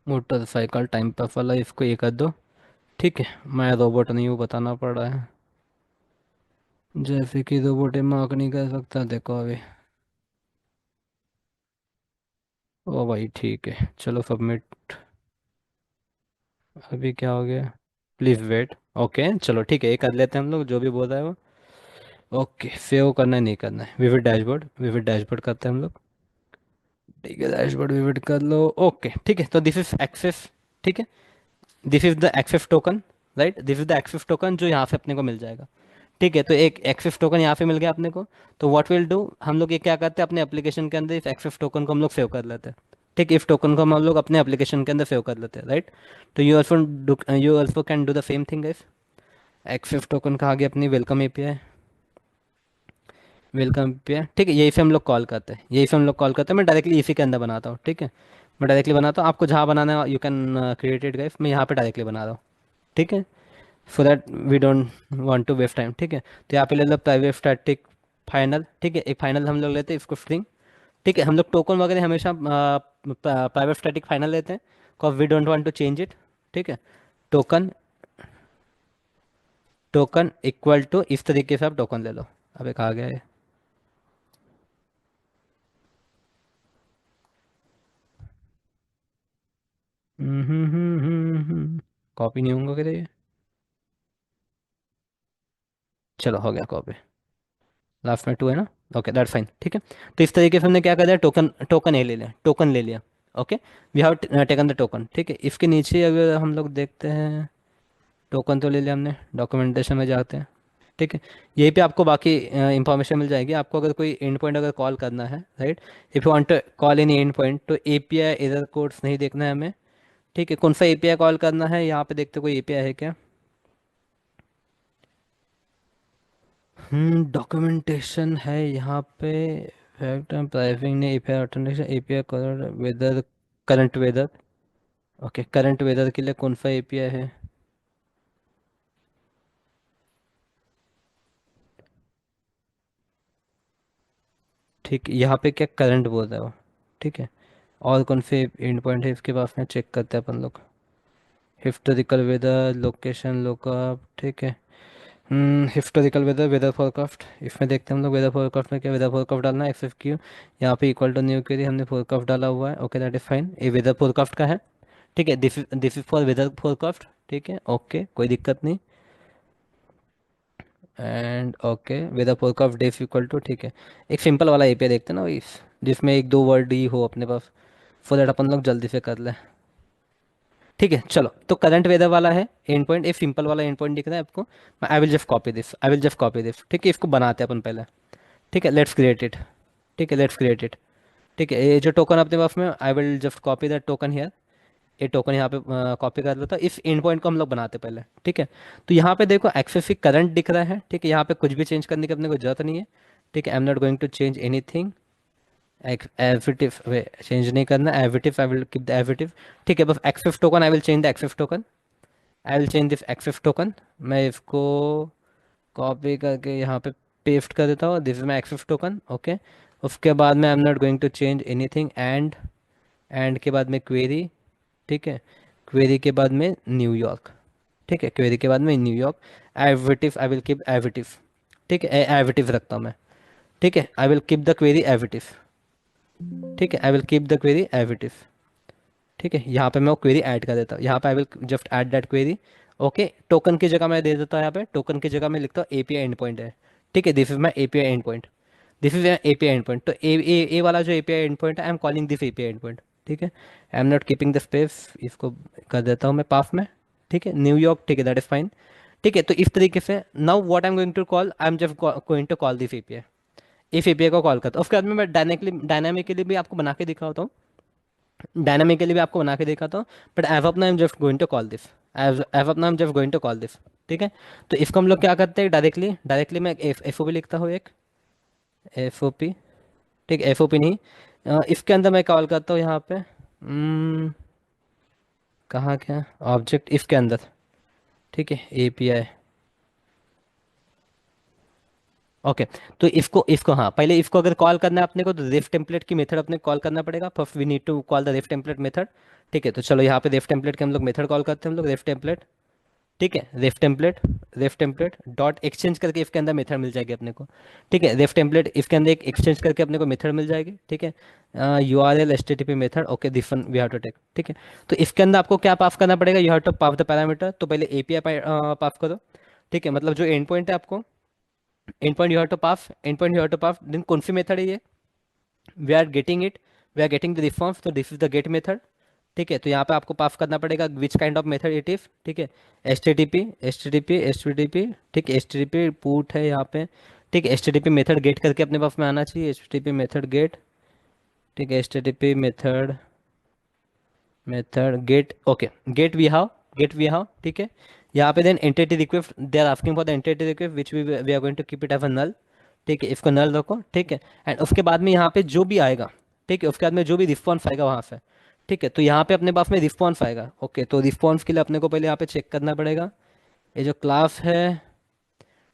मोटरसाइकिल टाइम पास वाला, इसको ये कर दो। ठीक है, मैं रोबोट नहीं हूँ, बताना पड़ रहा है। जैसे कि रोबोट मार्क नहीं कर सकता, देखो अभी। ओ भाई ठीक है, चलो सबमिट। अभी क्या हो गया? Please wait. ओके चलो ठीक है, ये कर लेते हैं हम लोग, जो भी बोल रहा है वो। ओके, सेव करना है नहीं करना है, विविड डैशबोर्ड, विविड डैशबोर्ड करते हैं हम लोग। ठीक है, डैशबोर्ड विविड कर लो। ओके ठीक है, तो दिस इज एक्सेस। ठीक है, this is the access token. Right, this is the access token जो यहाँ से अपने को मिल जाएगा। ठीक है, तो एक एक्सेस टोकन यहाँ पे मिल गया अपने को। तो व्हाट विल डू, हम लोग ये क्या करते हैं अपने एप्लीकेशन के अंदर, इस एक्सेस टोकन को हम लोग सेव कर लेते हैं। ठीक है, इस टोकन को हम लोग अपने एप्लीकेशन के अंदर सेव कर लेते हैं, राइट। तो you also can do the same thing guys. Access token का आगे अपनी वेलकम एपीआई, वेलकम एपीआई। ठीक है, यही से हम लोग कॉल करते हैं, यही से हम लोग कॉल करते हैं। मैं डायरेक्टली इसी के अंदर बनाता हूँ। ठीक है, मैं डायरेक्टली बनाता हूँ, आपको जहाँ बनाना है you can create it guys, मैं यहाँ पे डायरेक्टली बना रहा हूँ। ठीक है, so that we don't want to waste time. ठीक है, तो यहाँ पे ले लो प्राइवेट स्टैटिक फाइनल। ठीक है, एक फाइनल हम लोग लेते हैं, इसको स्ट्रिंग। ठीक है, हम लोग टोकन वगैरह हमेशा प्राइवेट स्टैटिक फाइनल लेते हैं, because we don't want to change it. ठीक है, टोकन, टोकन इक्वल टू, इस तरीके से आप टोकन ले लो। अब एक आ गया है। कॉपी नहीं होगा क्या ये? चलो हो गया कॉपी। लास्ट में टू है ना? Okay that's fine. ठीक है, तो इस तरीके से हमने क्या कर दिया, टोकन, टोकन ए ले लिया, टोकन ले लिया। Okay, we have taken the token. ठीक है, इसके नीचे अगर हम लोग देखते हैं, टोकन तो ले लिया हमने, डॉक्यूमेंटेशन में जाते हैं। ठीक है, यहीं पे आपको बाकी इंफॉर्मेशन मिल जाएगी। आपको अगर कोई एंड पॉइंट अगर कॉल करना है, right, if you want to call any end point, तो एपीआई एरर कोड्स नहीं देखना है हमें। ठीक है, कौन सा एपीआई कॉल करना है, यहाँ पे देखते हैं कोई एपीआई है क्या। डॉक्यूमेंटेशन है यहाँ पे। फैक्ट एंड प्राइसिंग ने एपीआई ऑथेंटिकेशन, एपीआई कलर weather, current weather. Okay, current weather के लिए कौन सा एपीआई है? ठीक, यहाँ पे क्या करंट बोल रहा है वो। ठीक है, और कौन से एंड पॉइंट है इसके पास में, चेक करते हैं अपन लोग। Historical weather, location lookup. ठीक है, हिस्टोरिकल वेदर, वेदर फोरकास्ट, इसमें देखते हैं हम लोग वेदर फोरकास्ट में क्या, वेदर फोरकास्ट डालना है एक्सेस क्यू। यहाँ पे इक्वल टू न्यू क्वेरी, हमने फोरकास्ट डाला हुआ है। ओके दैट इज फाइन, ये वेदर फोरकास्ट का है। ठीक है, this is for weather forecast. ठीक है, ओके कोई दिक्कत नहीं। And okay, weather forecast days equal to, ठीक है, एक सिंपल वाला एपीआई देखते हैं ना, वही जिसमें एक दो वर्ड ही हो अपने पास, सो दैट अपन लोग जल्दी से कर लें। ठीक है चलो, तो करंट वेदर वाला है एंड पॉइंट, एक सिंपल वाला एंड पॉइंट दिख रहा है आपको। आई will just copy this, I will just copy this. ठीक है, इसको बनाते हैं अपन पहले। ठीक है, लेट्स क्रिएट इट। ठीक है, लेट्स क्रिएट इट। ठीक है, ये जो टोकन अपने पास में, आई will just copy that token here. ये टोकन यहाँ पे कॉपी कर लेता हूँ, इस एंड पॉइंट को हम लोग बनाते पहले। ठीक है, तो यहाँ पे देखो एक्सेसिव करंट दिख रहा है। ठीक है, यहाँ पे कुछ भी चेंज करने की अपने को जरूरत नहीं है। ठीक है, I am not going to change anything. एविटिव वे चेंज नहीं करना, एविटिव आई विल कीप द एविटिव। ठीक है, बस access token I will change the access token, I will change this access token. मैं इसको कॉपी करके यहाँ पे पेस्ट कर देता हूँ, this is my access token. Okay, उसके बाद में I am not going to change anything, end के बाद में क्वेरी। ठीक है, क्वेरी के बाद में न्यूयॉर्क। ठीक है, क्वेरी के बाद में न्यूयॉर्क। एविटिव आई विल कीप एविटिव। ठीक है, एविटिव रखता हूँ मैं। ठीक है, I will keep the query एविटिव। ठीक है, I will keep the query एविटिव। ठीक है, यहाँ पे मैं वो क्वेरी ऐड कर देता हूँ, यहाँ पे आई will just add that query. Okay, token की जगह मैं दे देता हूँ, यहाँ पे टोकन की जगह मैं लिखता हूँ एपीआई एंड पॉइंट है। ठीक है, this is my API and point, this is API and point. तो ए वाला जो एपीआई एंड पॉइंट है, I am calling this API and point. ठीक है, I am not keeping the space, इसको कर देता हूँ मैं पास में। ठीक है, न्यूयॉर्क। ठीक है, दैट इज फाइन। ठीक है, तो इस तरीके से now what I am going to call, I am just going to call this API. इस एपीआई को कॉल करता हूँ, उसके बाद में मैं डायनामिकली भी आपको बना के दिखाता हूँ, डायनामिकली भी आपको बना के देखा था। But as of now I am just going to call this, as of now I am just going to call this. ठीक है, तो इसको हम लोग क्या करते हैं, डायरेक्टली डायरेक्टली मैं एफ ओ पी लिखता हूँ, एक एफ ओ पी। ठीक, एफ ओ पी नहीं, इसके अंदर मैं कॉल करता हूँ यहाँ पे, कहाँ क्या ऑब्जेक्ट इसके अंदर। ठीक है, ए पी आई। ओके, तो इसको इसको हाँ, पहले इसको अगर कॉल करना है अपने को तो रेफ टेम्पलेट की मेथड अपने कॉल करना पड़ेगा। First we need to call the रेफ टेम्पलेट मेथड। ठीक है, तो चलो यहाँ पे रेफ टेम्पलेट के हम लोग मेथड कॉल करते हैं हम लोग, रेफ टेम्पलेट। ठीक है, रेफ टेम्पलेट डॉट एक्सचेंज करके इसके अंदर मेथड मिल जाएगी अपने को। ठीक है, रेफ टेम्पलेट इसके अंदर एक एक्सचेंज करके अपने को मेथड मिल जाएगी। ठीक है, URL HTTP method, okay this one we have to take. ठीक है, तो इसके अंदर आपको क्या पास करना पड़ेगा, you have to pass the parameter. तो पहले API पास करो। ठीक है, मतलब जो एंड पॉइंट है आपको, end point you have to pass, end point you have to pass, then कौन सी मेथड है ये, we are getting it, we are getting the response, तो this is the get method. ठीक है, तो यहाँ पे आपको पास करना पड़ेगा which kind of method it is. ठीक है, एच टी टी पी, ठीक है, HTTP पुट है यहाँ पे। ठीक है, HTTP मेथड गेट करके अपने पास में आना चाहिए, HTTP मेथड गेट। ठीक है, HTTP method method get, okay, get we how. ठीक है, यहाँ पे then entity request, they are asking for the entity request which we are going to keep it as a null. ठीक है, इसको नल रखो। ठीक है, एंड उसके बाद में यहाँ पे जो भी आएगा, ठीक है, उसके बाद में जो भी रिस्पॉन्स आएगा वहाँ से। ठीक है, तो यहाँ पे अपने पास में रिस्पॉन्स आएगा। ओके, तो रिस्पॉन्स के लिए अपने को पहले यहाँ पे चेक करना पड़ेगा ये जो क्लास है।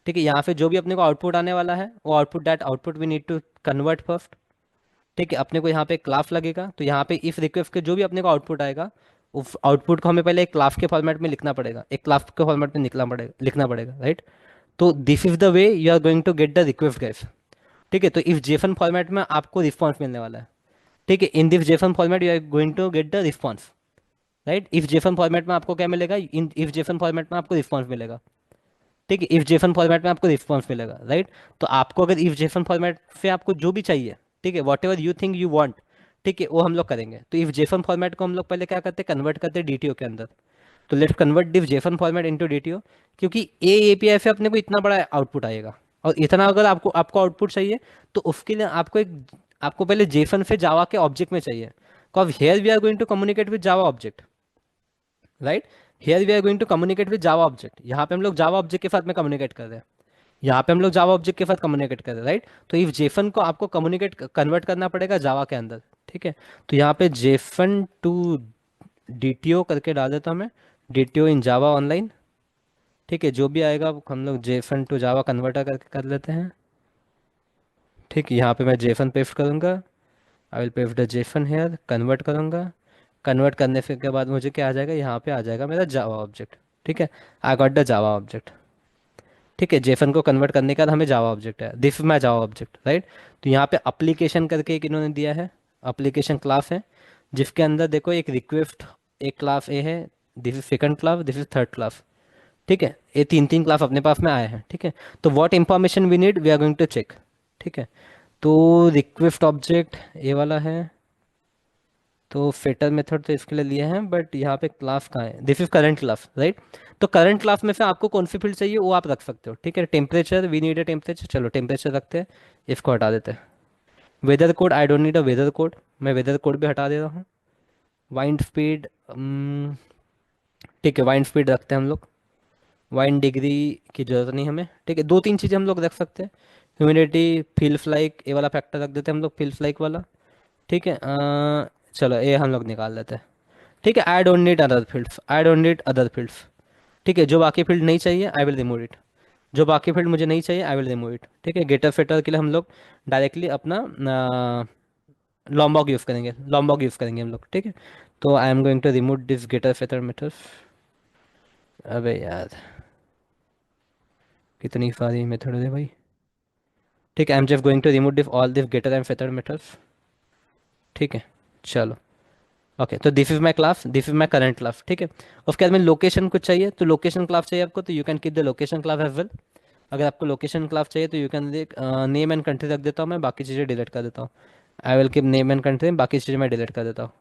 ठीक है, यहाँ पे जो भी अपने को आउटपुट आने वाला है वो output, that output we need to convert first. ठीक है, अपने को यहाँ पे क्लास लगेगा, तो यहाँ पे इफ रिक्वेस्ट के जो भी अपने को आउटपुट आएगा उस आउटपुट को हमें पहले एक क्लास के फॉर्मेट में लिखना पड़ेगा, एक क्लास के फॉर्मेट में लिखना पड़ेगा, राइट। तो this is the way you are going to get the request guys. ठीक है, तो इफ जेफन फॉर्मेट में आपको रिस्पॉन्स मिलने वाला है। ठीक है, in this JSON format you are going to get the response, right. If JSON format में आपको क्या मिलेगा, इन इफ जेफन फॉर्मेट में आपको रिस्पॉन्स मिलेगा। ठीक है, इफ जेसन फॉर्मेट में आपको रिस्पॉन्स मिलेगा, राइट। तो आपको अगर इफ जेसन फॉर्मेट से आपको जो भी चाहिए, ठीक है, what ever you think you want, ठीक है, वो हम लोग करेंगे। तो इफ जेसन फॉर्मेट को हम लोग पहले क्या करते हैं, कन्वर्ट करते हैं DTO के अंदर। तो let's convert this JSON format into DTO, क्योंकि API से अपने को इतना बड़ा आउटपुट आएगा, और इतना अगर आपको आपको आउटपुट चाहिए तो उसके लिए आपको पहले जेसन से जावा के ऑब्जेक्ट में चाहिए। Because here we are going to communicate with Java object, right. Here we are going to communicate with Java object, यहाँ पे हम लोग जावा ऑब्जेक्ट के साथ में कम्युनिकेट कर रहे हैं, यहाँ पे हम लोग जावा ऑब्जेक्ट के साथ कम्युनिकेट कर रहे हैं, राइट। तो इफ जेसन को आपको कम्युनिकेट कन्वर्ट करना पड़ेगा जावा के अंदर। ठीक है, तो यहाँ पे जेसन टू DTO करके डाल देता हूँ मैं, DTO इन जावा ऑनलाइन। ठीक है, जो भी आएगा वो हम लोग जेसन टू जावा कन्वर्टर करके कर लेते हैं। ठीक है, यहाँ पे मैं जेसन पेस्ट करूँगा, I will paste the JSON here, convert करूँगा। कन्वर्ट करने से के बाद मुझे क्या आ जाएगा, यहाँ पे आ जाएगा मेरा जावा ऑब्जेक्ट। ठीक है, I got the Java object. ठीक है, जेसन को कन्वर्ट करने के बाद हमें जावा ऑब्जेक्ट है, this my Java object, right. तो यहाँ पे एप्लीकेशन करके एक इन्होंने दिया है, एप्लीकेशन क्लास है, जिसके अंदर देखो एक रिक्वेस्ट, एक क्लास ए है, this is second class, this is third class. ठीक है, ये तीन तीन क्लास अपने पास में आए हैं। ठीक है, तो what information we need we are going to check. ठीक है, तो रिक्वेस्ट ऑब्जेक्ट ये वाला है, तो फेटर मेथड तो इसके लिए लिए हैं, बट यहाँ पे क्लास कहाँ है, this is current class, right. तो करंट क्लास में से आपको कौन सी फील्ड चाहिए वो आप रख सकते हो। ठीक है, temperature, we need a temperature, चलो टेम्परेचर रखते हैं, इसको हटा देते हैं। Weather code, I don't need a weather code, मैं वेदर कोड भी हटा दे रहा हूँ। वाइंड स्पीड, ठीक है, वाइंड स्पीड रखते हैं हम लोग, वाइंड डिग्री की जरूरत नहीं हमें। ठीक है, दो तीन चीज़ें हम लोग रख सकते हैं, ह्यूमिडिटी, फील्स लाइक, ये वाला फैक्टर रख देते हैं हम लोग, फील्स लाइक वाला। ठीक है, चलो ये हम लोग निकाल लेते हैं। ठीक है, आई don't need other fields, I don't need other fields. ठीक है, जो बाकी फील्ड नहीं चाहिए आई विल रिमूव इट, जो बाकी फील्ड मुझे नहीं चाहिए आई विल रिमूव इट। ठीक है, गेटर फेटर के लिए हम लोग डायरेक्टली अपना लॉम्बॉग यूज़ करेंगे, लॉम्बॉग यूज़ करेंगे हम लोग। ठीक है, तो I am going to remove this getter setter methods. अबे यार, कितनी सारी मेथड है भाई। ठीक है, I am just going to remove this all this getter and setter methods. ठीक है, चलो, ओके, तो this is my class, this is my current class. ठीक है, उसके बाद में लोकेशन कुछ चाहिए, तो लोकेशन क्लास चाहिए आपको, तो you can keep the location class as well. अगर आपको लोकेशन क्लास चाहिए तो यू कैन देख, नेम एंड कंट्री रख देता हूँ मैं, बाकी चीज़ें डिलीट कर देता हूँ। I will keep name and country, बाकी चीज़ें मैं डिलीट कर देता हूँ।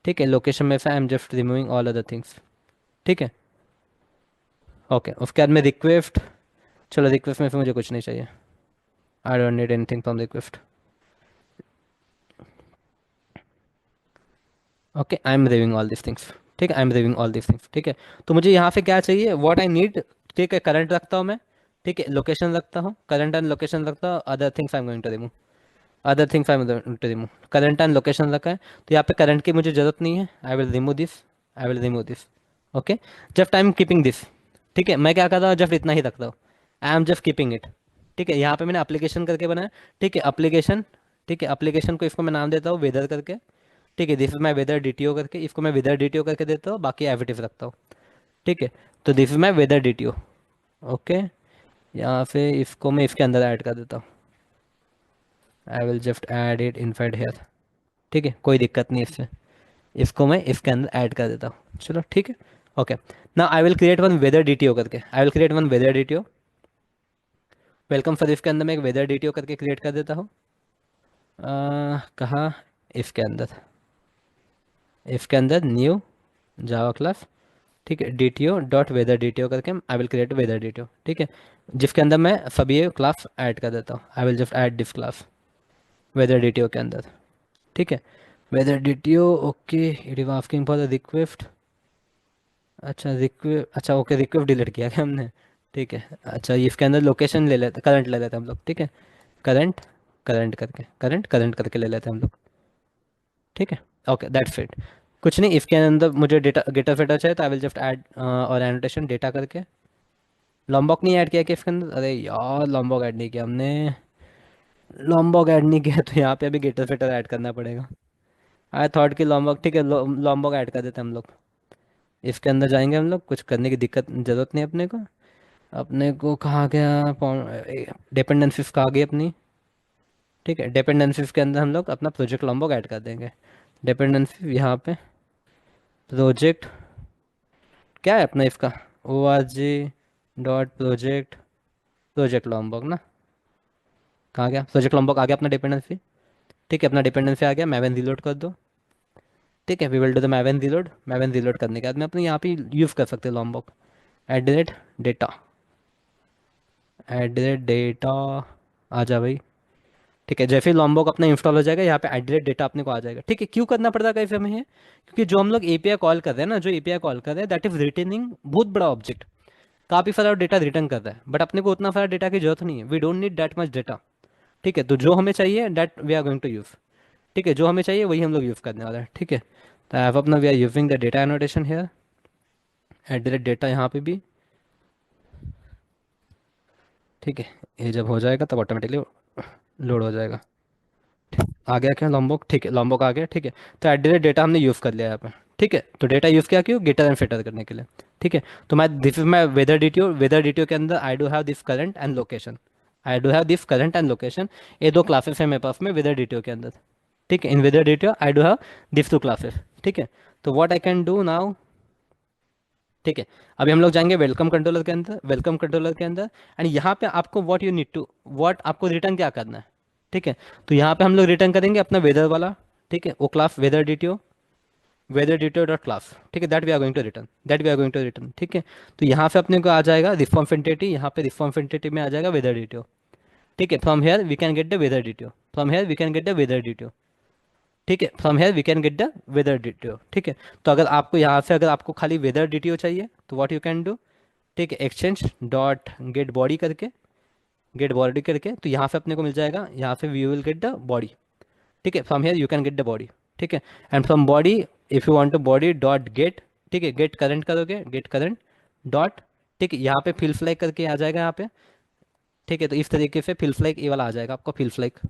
ठीक है, लोकेशन में से आई am just removing all other things. ठीक है, ओके, उसके बाद में रिक्वेस्ट, चलो रिक्वेस्ट में से मुझे कुछ नहीं चाहिए, I don't need anything from request. Okay, I am removing all this things. ठीक है, I am removing all this things. ठीक है, तो मुझे यहाँ पे क्या चाहिए, व्हाट आई नीड। ठीक है, करंट रखता हूँ मैं। ठीक है, लोकेशन रखता हूँ, करंट एंड लोकेशन रखता हूँ, other things I am going to remove, other things I am going to remove. Current and location रखा है, तो यहाँ पे करंट की मुझे जरूरत नहीं है, I will remove this, I will remove this. Okay, just I am keeping this. ठीक है, मैं क्या कर रहा हूँ, जस्ट इतना ही रख रहा हूँ, आई एम जस्ट कीपिंग इट। ठीक है, यहाँ पे मैंने एप्लीकेशन करके बनाया। ठीक है, एप्लीकेशन। ठीक है, एप्लीकेशन को इसको मैं नाम देता हूँ वेदर करके। ठीक है, this is my weather DTO करके, इसको मैं वेदर डीटीओ करके देता हूँ, बाकी एविटिव रखता हूँ। ठीक है, तो this is my weather DTO. Okay, यहाँ पे इसको मैं इसके अंदर ऐड कर देता हूँ। I will just add it inside here. ठीक है, कोई दिक्कत नहीं इससे। इसको मैं इसके अंदर ऐड कर देता हूँ, चलो ठीक है। Okay, now I will create one weather DTO करके, I will create one weather DTO. Welcome for, इसके अंदर मैं एक वेदर डीटीओ करके क्रिएट कर देता हूँ। कहाँ, इसके अंदर, इसके अंदर न्यू जावा क्लास। ठीक है, D T O dot weather D T O करके I will create weather D T O. ठीक है, जिसके अंदर मैं सभी ये क्लास ऐड कर देता हूँ। I will just add this class weather D T O के अंदर। ठीक है, weather D T O. Okay, it is asking for the request. अच्छा रिक्वेस्ट, अच्छा ओके, रिक्वेस्ट डिलीट किया क्या हमने? ठीक है, अच्छा ये इसके अंदर लोकेशन ले लेते, करंट ले लेते हम लोग। ठीक है, करंट, करंट करंट करके ले लेते हैं हम लोग। ठीक है, ओके दैट्स इट। कुछ नहीं, इसके अंदर मुझे डेटा गेटर फिटर चाहिए, तो आई विल जस्ट ऐड और एनोटेशन डेटा करके। लॉम्बॉक नहीं ऐड किया कि इसके अंदर? अरे यार लॉम्बॉक ऐड नहीं किया हमने, लॉम्बॉक ऐड नहीं किया, तो यहाँ पे अभी गेटर फिटर ऐड करना पड़ेगा। आई थॉट कि लॉम्बॉक, ठीक है लॉम्बॉक ऐड कर देते हैं हम लोग। इसके अंदर जाएंगे हम लोग, कुछ करने की दिक्कत ज़रूरत नहीं अपने को। अपने को कहाँ गया, डिपेंडेंसीज कहाँ गई अपनी? ठीक है, डिपेंडेंसीज के अंदर हम लोग अपना प्रोजेक्ट लॉम्बॉक ऐड कर देंगे। डिपेंडेंसी यहाँ पे प्रोजेक्ट, क्या है अपना इसका, O R G dot project, project lombok ना, कहाँ गया प्रोजेक्ट लॉम्बॉक? आ गया अपना डिपेंडेंसी। ठीक है, अपना डिपेंडेंसी आ गया, मैवन रीलोड कर दो। ठीक है, we will do the Maven reload. Maven reload करने के बाद में अपने यहाँ पे यूज़ कर सकते हैं Lombok. At the rate data, at the rate data, आ जा भाई। ठीक है, जैसे ही लॉम्बॉक अपना इंस्टॉल हो जाएगा, यहाँ पे एट द रेट डेटा अपने को आ जाएगा। ठीक है, क्यों करना पड़ता है गाइस हमें ये? क्योंकि जो हम लोग एपीआई कॉल कर रहे हैं ना, जो एपीआई कॉल कर रहे हैं दैट इज रिटर्निंग बहुत बड़ा ऑब्जेक्ट, काफ़ी सारा डेटा रिटर्न कर रहा है, बट अपने को उतना सारा डेटा की जरूरत नहीं है, we don't need that much data. ठीक है, तो जो हमें चाहिए that we are going to use. ठीक है, जो हमें चाहिए वही हम लोग यूज़ करने वाले हैं। ठीक है, तो ऐप अपना we are using the data annotation here, at the rate data यहाँ पे भी। ठीक है, ये जब हो जाएगा तब ऑटोमेटिकली लोड हो जाएगा। आ गया क्या लॉम्बोक? ठीक है, लॉम्बोक आ गया। ठीक है, तो एट द रेट डेटा हमने यूज़ कर लिया यहाँ पे। ठीक है, तो डेटा यूज़ किया क्यों? गेटर एंड फिटर करने के लिए। ठीक है, तो मैं this is my weather DTO, weather DTO के अंदर I do have this current and location, I do have this current and location. ये दो क्लासेस है मेरे पास में वेदर डीटीओ के अंदर। ठीक है, in weather DTO I do have this two classes. ठीक है, तो what I can do now, ठीक है, अभी हम लोग जाएंगे वेलकम कंट्रोलर के अंदर, वेलकम कंट्रोलर के अंदर। एंड यहाँ पे आपको what you need to, what आपको रिटर्न क्या करना है? ठीक है, तो यहाँ पे हम लोग रिटर्न करेंगे अपना वेदर वाला। ठीक है, वो class weather DTO, weather DTO dot class. ठीक है, that we are going to return, that we are going to return. ठीक है, तो यहाँ पे अपने को आ जाएगा रिस्पॉन्स एंटिटी, यहाँ पे रिस्पॉन्स एंटिटी में आ जाएगा वेदर डीटीओ। ठीक है, from here we can get the weather DTO, from here we can get the weather DTO. ठीक है, from here we can get the weather DTO. ठीक है, तो अगर आपको यहाँ से अगर आपको खाली वेदर डीटीओ चाहिए तो व्हाट यू कैन डू, ठीक है, एक्सचेंज डॉट गेट बॉडी करके, गेट बॉडी करके, तो यहाँ से अपने को मिल जाएगा, यहाँ से we will get the body. ठीक है, from here you can get the body. ठीक है, and from body if you want to body dot get, ठीक है, गेट करंट करोगे, गेट करंट डॉट, ठीक है, यहाँ पे फिल फ्लैग करके आ जाएगा यहाँ पे। ठीक है, तो इस तरीके से फिल फ्लैग ये वाला आ जाएगा आपका फिल फ्लैग।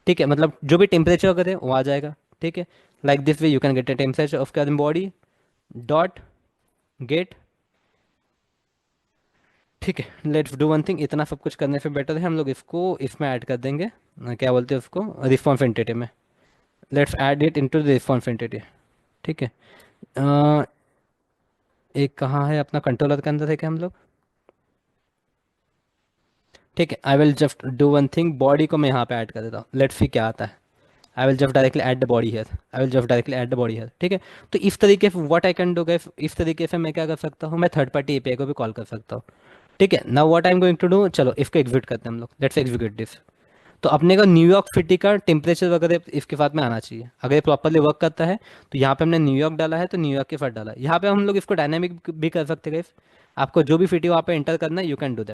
ठीक है, मतलब जो भी टेम्परेचर वगैरह है वो आ जाएगा। ठीक है, like this way you can get the temperature of current body dot get. ठीक है, लेट्स डू वन थिंग, इतना सब कुछ करने से बेटर है हम लोग इसको इसमें ऐड कर देंगे, क्या बोलते हैं उसको, रिस्पॉन्स एंटिटी में। Let's add it into the response entity. ठीक है, अ, एक कहाँ है अपना कंट्रोलर के अंदर है क्या हम लोग? ठीक है, I will just do one thing, body को मैं यहाँ पे ऐड कर देता हूँ, लेट्स सी क्या आता है। I will just directly add the body here, I will just directly add the body here. ठीक है, तो इस तरीके से what I can do guys, इस तरीके से मैं क्या कर सकता हूँ, मैं थर्ड पार्टी एपीआई को भी कॉल कर सकता हूँ। ठीक है, now what I am going to do, चलो इसको एग्जीक्यूट करते हैं हम लोग, लेट्स एग्जीक्यूट दिस। तो अपने को न्यूयॉर्क सिटी का टेम्परेचर वगैरह इसके साथ में आना चाहिए, अगर ये प्रॉपरली वर्क करता है। तो यहाँ पे हमने न्यूयॉर्क डाला है, तो न्यूयॉर्क के साथ डाला है। यहाँ पे हम लोग इसको डायनामिक भी कर सकते हैं guys। आपको जो भी सिटी वहाँ पे एंटर करना है यू कैन डू दैट।